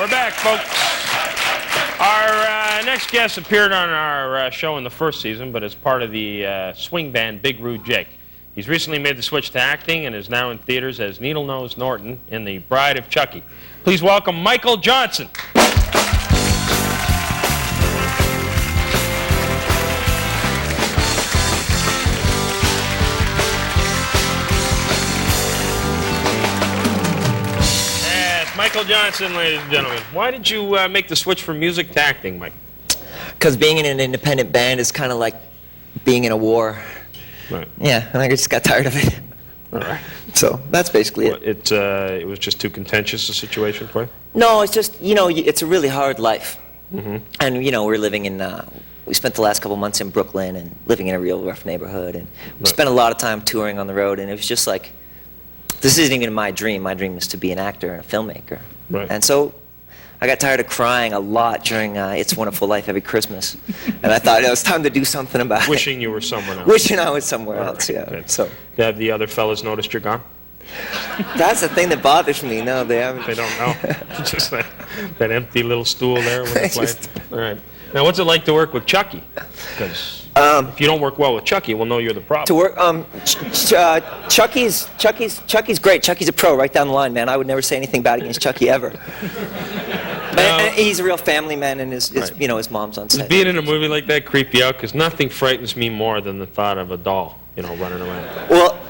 We're back, folks. Our next guest appeared on our show in the first season, but as part of the swing band Big Rude Jake. He's recently made the switch to acting and is now in theaters as Needle-Nose Norton in The Bride of Chucky. Please welcome Michael Johnson. Michael Johnson, ladies and gentlemen. Why did you make the switch from music to acting, Mike? Because being in an independent band is kind of like being in a war. Right. Yeah, and I just got tired of it. All right. So that's basically it. It was just too contentious a situation for you? No, it's just, you know, it's a really hard life. Mm-hmm. And, you know, we're living in, we spent the last couple months in Brooklyn and living in a real rough neighborhood. And we spent a lot of time touring on the road, and it was just like, this isn't even my dream. My dream is to be an actor and a filmmaker. Right. And so I got tired of crying a lot during It's a Wonderful Life every Christmas. And I thought it was time to do something about it. Wishing you were somewhere else. Wishing I was somewhere else, yeah. Okay. So Have the other fellas noticed you're gone? that's the thing that bothers me. No, they haven't. They don't know. Just that empty little stool there when they play. All right. Now, what's it like to work with Chucky? Because if you don't work well with Chucky, we'll know you're the problem. To work, Chucky's great. Chucky's a pro right down the line, man. I would never say anything bad against Chucky ever. And he's a real family man, and you know, his mom's on set. Being in a movie like that creep you out? Because nothing frightens me more than the thought of a doll, you know, running around. Well,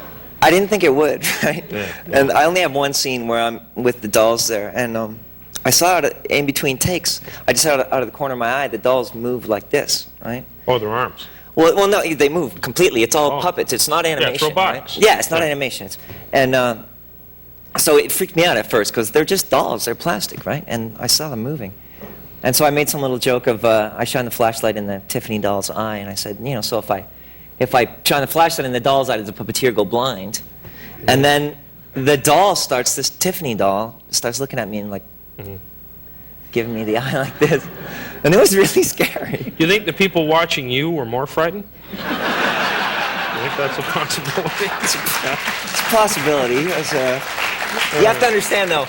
I didn't think it would, right? Yeah. And I only have one scene where I'm with the dolls there, and I saw it in between takes. I just saw it out of the corner of my eye. The dolls move like this, right? Oh, their arms. Well, no, they move completely. It's all puppets. It's not animation. Yeah, it's robotics. Right? Yeah, it's not animation. And so it freaked me out at first because they're just dolls. They're plastic, right? And I saw them moving. And so I made some little joke of I shined the flashlight in the Tiffany doll's eye, and I said, you know, so if I shine the flashlight in the doll's eye, does the puppeteer go blind? And then the doll starts, this Tiffany doll, starts looking at me and like giving me the eye like this. And it was really scary. You think the people watching you were more frightened? You think that's a possibility? It's a possibility. You have to understand, though,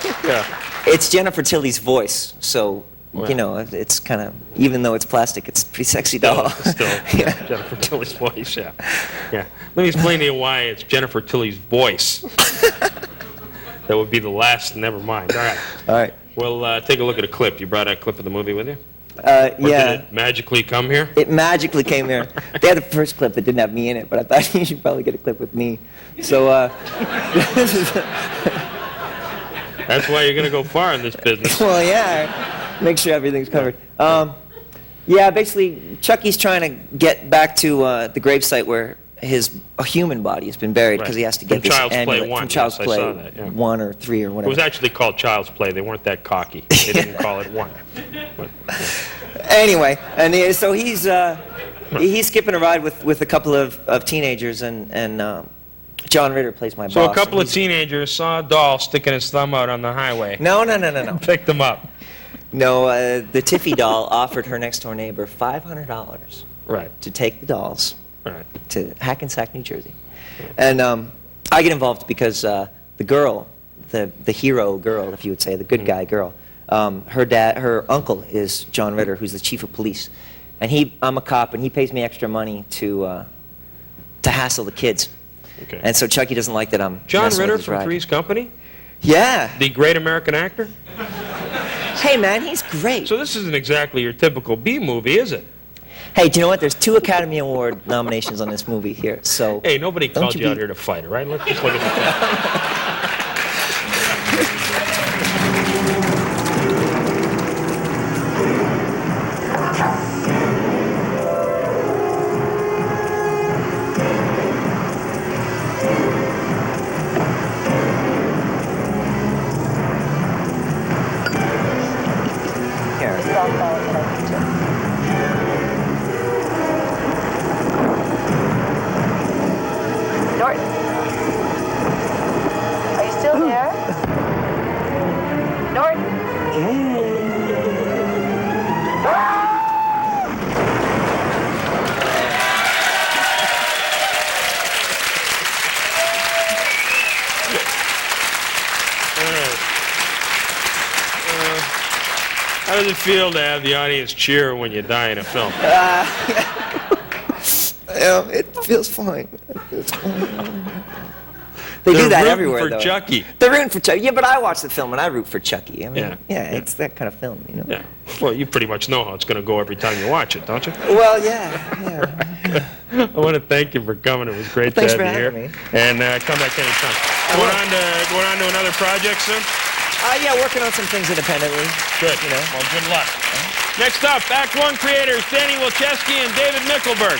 it's Jennifer Tilly's voice, so, you know, it's kind of, even though it's plastic, it's a pretty sexy doll. Still Jennifer Tilly's voice, yeah. Let me explain to you why it's Jennifer Tilly's voice. That would be the last, never mind. All right. All right. We'll take a look at a clip. You brought a clip of the movie with you? Yeah. Did it magically come here? It magically came here. They had the first clip that didn't have me in it, but I thought you should probably get a clip with me. So, That's why you're going to go far in this business. Well, yeah. Make sure everything's covered. Yeah, basically, Chucky's trying to get back to the gravesite where his human body has been buried because he has to get this amulet from Child's Play 1 or 3 or whatever. It was actually called Child's Play. They weren't that cocky. They didn't call it 1. But, anyway, and so he's skipping a ride with a couple of teenagers, and John Ritter plays my boss. So a couple of teenagers saw a doll sticking his thumb out on the highway. No. Picked them up. No, the Tiffy doll offered her next-door neighbor $500 to take the dolls to Hackensack, New Jersey. And I get involved because the girl, the hero girl, if you would say, the good guy girl, her uncle is John Ritter, who's the chief of police. And I'm a cop, and he pays me extra money to hassle the kids. Okay. And so Chucky doesn't like that I'm John messing with Ritter his from ride. Three's Company? Yeah. The great American actor? Hey, man, he's great. So this isn't exactly your typical B-movie, is it? Hey, do you know what? There's 2 Academy Award nominations on this movie here, so... Hey, nobody called you out here to fight, all right? Let's just look at the How does it feel to have the audience cheer when you die in a film? It feels fine. It's fine. They do They're that rooting everywhere, for though. Chucky. They're rooting for Chucky. Yeah, but I watch the film and I root for Chucky. I mean, Yeah. yeah, it's that kind of film, you know. Yeah. Well, you pretty much know how it's going to go every time you watch it, don't you? Well, yeah. I want to thank you for coming. It was great Thanks to for have you here. having me. And come back anytime. Going on to another project soon? Yeah, working on some things independently. Good. You know. Well, good luck. Next up, Act One creators Danny Wilczewski and David Mickelberg.